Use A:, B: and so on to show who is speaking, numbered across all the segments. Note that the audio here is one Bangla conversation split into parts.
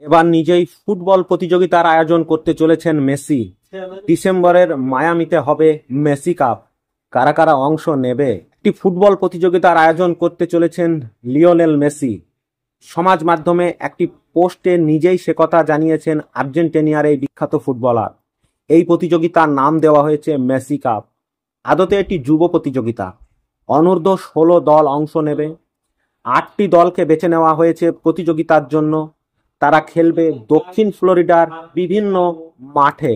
A: এবার নিজেই ফুটবল প্রতিযোগিতার আয়োজন করতে চলেছেন মেসি। ডিসেম্বরের মায়ামিতে হবে মেসি কাপ। কারা কারা অংশ নেবে? একটি ফুটবল প্রতিযোগিতার আয়োজন করতে চলেছেন লিওনেল মেসি। সমাজ মাধ্যমে একটি পোস্টে নিজেই সে কথা জানিয়েছেন আর্জেন্টিনার এই বিখ্যাত ফুটবলার। এই প্রতিযোগিতার নাম দেওয়া হয়েছে মেসি কাপ। আদতে এটি যুব প্রতিযোগিতা। অনূর্ধ্ব 16 দল অংশ নেবে। 8টি দলকে বেছে নেওয়া হয়েছে প্রতিযোগিতার জন্য। তারা খেলবে দক্ষিণ ফ্লোরিডার বিভিন্ন মাঠে।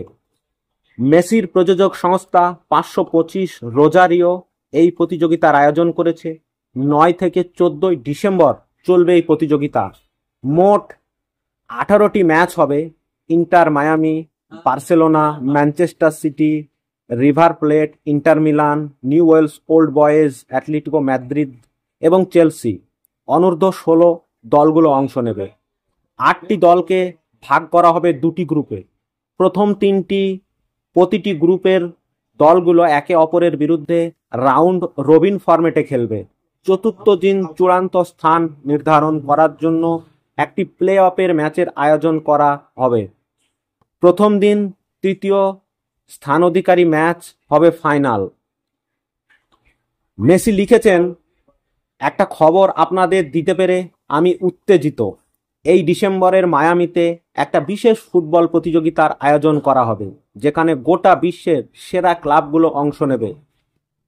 A: মেসির প্রযোজক সংস্থা 525 রোজারিও এই প্রতিযোগিতার আয়োজন করেছে। 9 থেকে 14 ডিসেম্বর চলবে এই প্রতিযোগিতা। মোট 18টি ম্যাচ হবে। Inter Miami, Barcelona, Manchester City, River Plate, Inter Milan, Newell's Old Boys, Atletico Madrid এবং চেলসি। অনূর্ধ্ব 16 দলগুলো অংশ নেবে। 8টি দলকে ভাগ করা হবে 2টি গ্রুপে। প্রথম 3টি প্রতিটি গ্রুপের দলগুলো একে অপরের বিরুদ্ধে রাউন্ড রবিন ফরম্যাটে খেলবে। চতুর্থ দিন চূড়ান্ত স্থান নির্ধারণ করার জন্য একটি প্লে অফের ম্যাচের আয়োজন করা হবে। প্রথম দিন তৃতীয় স্থান অধিকারী ম্যাচ হবে ফাইনাল। মেসি লিখেছেন, একটা খবর আপনাদের দিতে পেরে আমি উত্তেজিত। এই ডিসেম্বরের মায়ামিতে একটা বিশেষ ফুটবল প্রতিযোগিতার আয়োজন করা হবে, যেখানে গোটা বিশ্বের সেরা ক্লাবগুলো অংশ নেবে।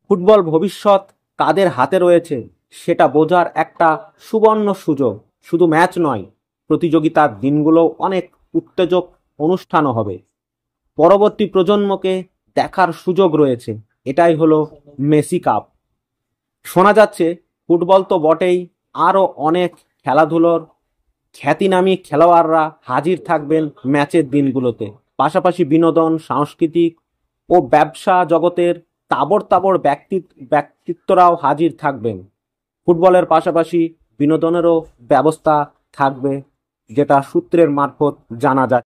A: ফুটবল ভবিষ্যৎ কাদের হাতে রয়েছে সেটা বোঝার একটা সুবর্ণ সুযোগ। শুধু ম্যাচ নয়, প্রতিযোগিতার দিনগুলো অনেক উত্তেজক অনুষ্ঠানও হবে। পরবর্তী প্রজন্মকে দেখার সুযোগ রয়েছে। এটাই হলো মেসি কাপ। শোনা যাচ্ছে ফুটবল তো বটেই, আরও অনেক খেলাধুলোর খ্যাতিনামী খেলোয়াড়রা হাজির থাকবেন ম্যাচের দিনগুলোতে। পাশাপাশি বিনোদন, সাংস্কৃতিক ও ব্যবসা জগতের তাবড় তাবড় ব্যক্তিত্বরাও হাজির থাকবেন। ফুটবলের পাশাপাশি বিনোদনেরও ব্যবস্থা থাকবে, যেটা সূত্রের মারফত জানা যায়।